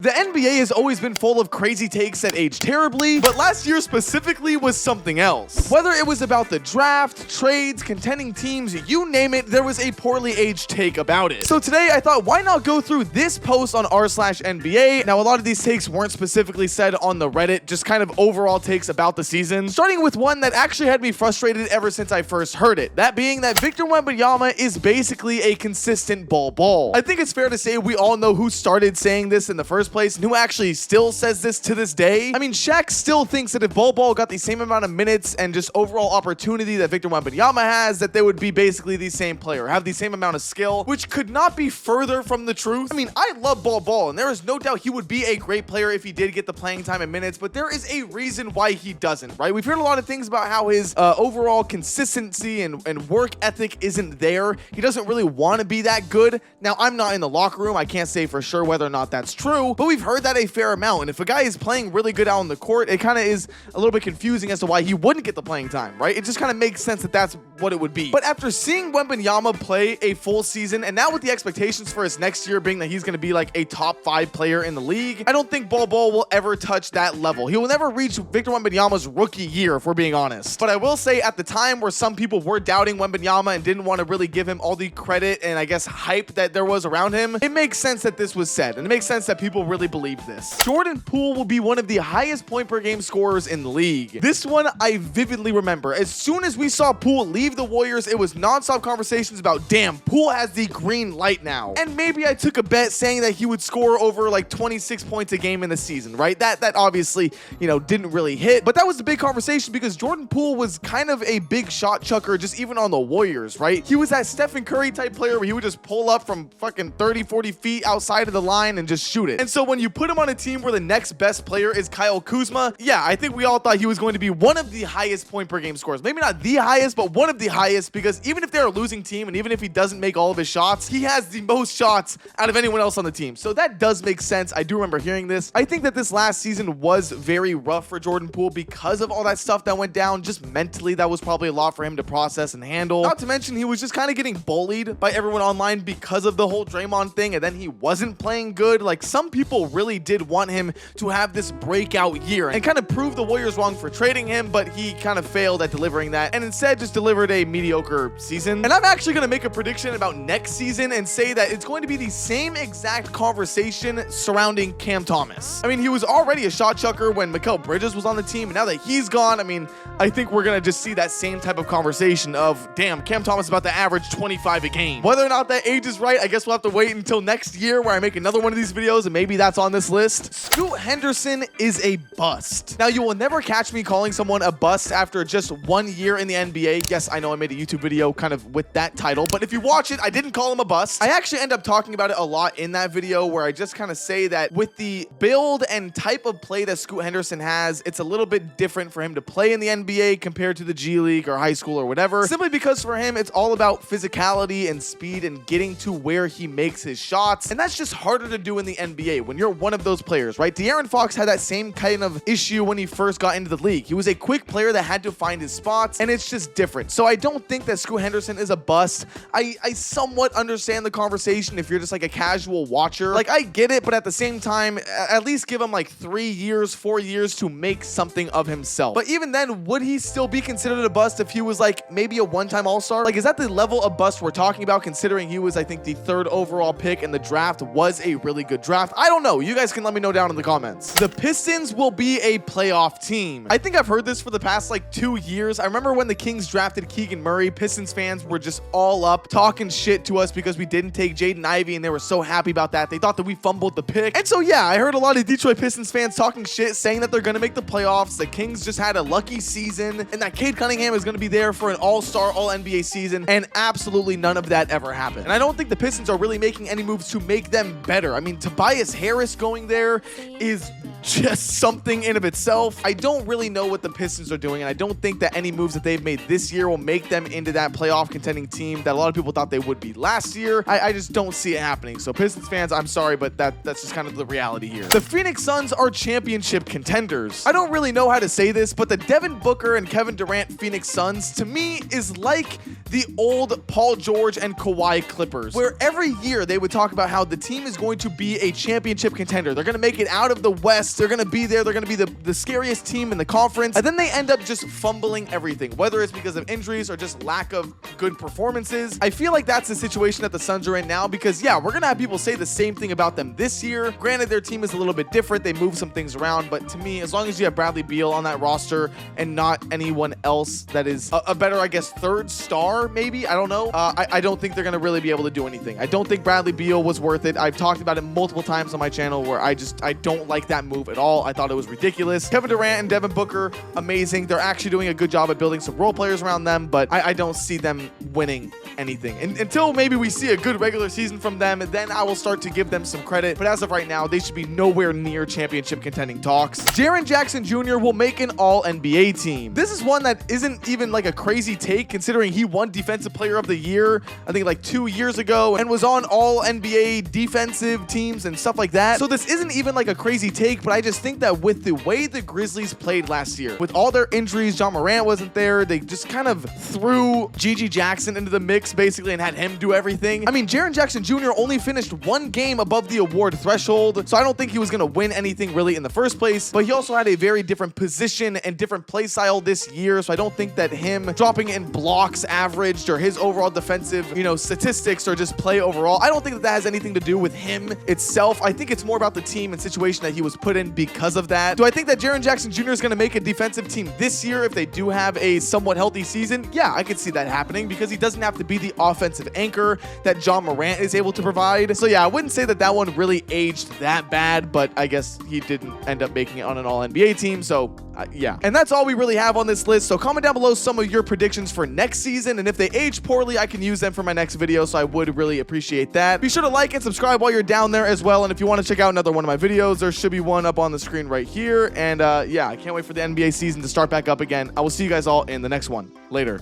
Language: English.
The NBA has always been full of crazy takes that age terribly, but last year specifically was something else. Whether it was about the draft, trades, contending teams, you name it, there was a poorly aged take about it. So today I thought, why not go through this post on r/NBA. Now, a lot of these takes weren't specifically said on the Reddit, just kind of overall takes about the season, starting with one that actually had me frustrated ever since I first heard it, that being that Victor Wembanyama is basically a consistent ball. I think it's fair to say we all know who started saying this in the first place and who actually still says this to this day. I mean, Shaq still thinks that if Ball got the same amount of minutes and just overall opportunity that Victor Wembanyama has, that they would be basically the same player, have the same amount of skill, which could not be further from the truth. I mean, I love Ball, and there is no doubt he would be a great player if he did get the playing time and minutes, but there is a reason why he doesn't, right? We've heard a lot of things about how his overall consistency and work ethic isn't there. He doesn't really want to be that good. Now, I'm not in the locker room. I can't say for sure whether or not that's true, but we've heard that a fair amount. And if a guy is playing really good out on the court, it kind of is a little bit confusing as to why he wouldn't get the playing time, right? It just kind of makes sense that that's what it would be. But after seeing Wembanyama play a full season, and now with the expectations for his next year being that he's going to be like a top 5 player in the league, I don't think Ball will ever touch that level. He will never reach Victor Wembanyama's rookie year, if we're being honest. But I will say, at the time where some people were doubting Wembanyama and didn't want to really give him all the credit and I guess hype that there was around him, it makes sense that this was said, and it makes sense that people really believe this. Jordan Poole will be one of the highest point per game scorers in the league. This one I vividly remember. As soon as we saw Poole leave the Warriors, it was nonstop conversations about, damn, Poole has the green light now. And maybe I took a bet saying that he would score over like 26 points a game in the season, right? That obviously, didn't really hit, but that was the big conversation because Jordan Poole was kind of a big shot chucker just even on the Warriors, right? He was that Stephen Curry type player where he would just pull up from fucking 30, 40 feet outside of the line and just shoot it. And so when you put him on a team where the next best player is Kyle Kuzma, yeah, I think we all thought he was going to be one of the highest point per game scorers. Maybe not the highest, but one of the highest, because even if they're a losing team and even if he doesn't make all of his shots, he has the most shots out of anyone else on the team. So that does make sense. I do remember hearing this. I think that this last season was very rough for Jordan Poole because of all that stuff that went down. Just mentally, that was probably a lot for him to process and handle. Not to mention, he was just kind of getting bullied by everyone online because of the whole Draymond thing, and then he wasn't playing good. Like, some people really did want him to have this breakout year and kind of prove the Warriors wrong for trading him, but he kind of failed at delivering that and instead just delivered a mediocre season. And I'm actually going to make a prediction about next season and say that it's going to be the same exact conversation surrounding Cam Thomas. I mean, he was already a shot chucker when Mikal Bridges was on the team, and now that he's gone, I mean, I think we're going to just see that same type of conversation of, damn, Cam Thomas is about to average 25 a game. Whether or not that age is right, I guess we'll have to wait until next year where I make another one of these videos and maybe that's on this list. Scoot Henderson is a bust. Now, you will never catch me calling someone a bust after just 1 year in the NBA. Yes, I know I made a YouTube video kind of with that title, but if you watch it, I didn't call him a bust. I actually end up talking about it a lot in that video where I just kind of say that with the build and type of play that Scoot Henderson has, it's a little bit different for him to play in the NBA compared to the G League or high school or whatever, simply because for him, it's all about physicality and speed and getting to where he makes his shots, and that's just harder to do in the NBA when you're one of those players, right? De'Aaron Fox had that same kind of issue when he first got into the league. He was a quick player that had to find his spots, and it's just different. So I don't think that Scoot Henderson is a bust. I somewhat understand the conversation if you're just like a casual watcher. Like, I get it, but at the same time, at least give him like 3 years, 4 years to make something of himself. But even then, would he still be considered a bust if he was like maybe a one-time all-star? Like, is that the level of bust we're talking about, considering he was, I think, the 3rd overall pick and the draft was a really good draft? I don't know. You guys can let me know down in the comments. The Pistons will be a playoff team. I think I've heard this for the past like 2 years. I remember when the Kings drafted Keegan Murray, Pistons fans were just all up talking shit to us because we didn't take Jaden Ivey, and they were so happy about that. They thought that we fumbled the pick. And so yeah, I heard a lot of Detroit Pistons fans talking shit, saying that they're going to make the playoffs, the Kings just had a lucky season, and that Cade Cunningham is going to be there for an all-star, all-NBA season, and absolutely none of that ever happened. And I don't think the Pistons are really making any moves to make them better. I mean, Tobias Harris going there is just something in of itself. I don't really know what the Pistons are doing, and I don't think that any moves that they've made this year will make them into that playoff contending team that a lot of people thought they would be last year. I just don't see it happening. So Pistons fans, I'm sorry, but that's just kind of the reality here. The Phoenix Suns are championship contenders. I don't really know how to say this, but the Devin Booker and Kevin Durant Phoenix Suns, to me, is like the old Paul George and Kawhi Clippers, where every year they would talk about how the team is going to be a championship contender. They're going to make it out of the West. They're going to be there. They're going to be the scariest team in the conference. And then they end up just fumbling everything, whether it's because of injuries or just lack of good performances. I feel like that's the situation that the Suns are in now because, yeah, we're going to have people say the same thing about them this year. Granted, their team is a little bit different. They move some things around, but to me, as long as you have Bradley Beal on that roster and not anyone else that is a better, I guess, third star, maybe, I don't know. I don't think they're going to really be able to do anything. I don't think Bradley Beal was worth it. I've talked about it multiple times on my channel where I don't like that move at all. I thought it was ridiculous. Kevin Durant and Devin Booker, amazing. They're actually doing a good job at building some role players around them, but I don't see them winning anything. And until maybe we see a good regular season from them, then I will start to give them some credit. But as of right now, they should be nowhere near championship contending talks. Jaren Jackson Jr. will make an all-NBA team. This is one that isn't even like a crazy take considering he won Defensive Player of the Year, I think like 2 years ago, and was on all NBA defensive teams and stuff like that. So this isn't even like a crazy take, but I just think that with the way the Grizzlies played last year, with all their injuries, John Morant wasn't there, they just kind of threw Gigi Jackson into the mix basically and had him do everything. I mean, Jaren Jackson Jr. only finished one game above the award threshold, so I don't think he was going to win anything really in the first place, but he also had a very different position and different play style this year, so I don't think that him dropping in blocks averaged or his overall defensive, statistics or just play overall, I don't think that that has anything to do with him itself. I think it's more about the team and situation that he was put in because of that. Do I think that Jaren Jackson Jr. is going to make a defensive team this year if they do have a somewhat healthy season? Yeah, I could see that happening because he doesn't have to be the offensive anchor that John Morant is able to provide. So yeah, I wouldn't say that that one really aged that bad, but I guess he didn't end up making it on an all-NBA team, so yeah. And that's all we really have on this list, so comment down below some of your predictions for next season, and if they age poorly, I can use them for my next video, so I would really appreciate that. Be sure to like and subscribe while you're down there as well, and if you want to check out another one of my videos, there should be one up on the screen right here, and yeah, I can't wait for the NBA season to start back up again. I will see you guys all in the next one. Later.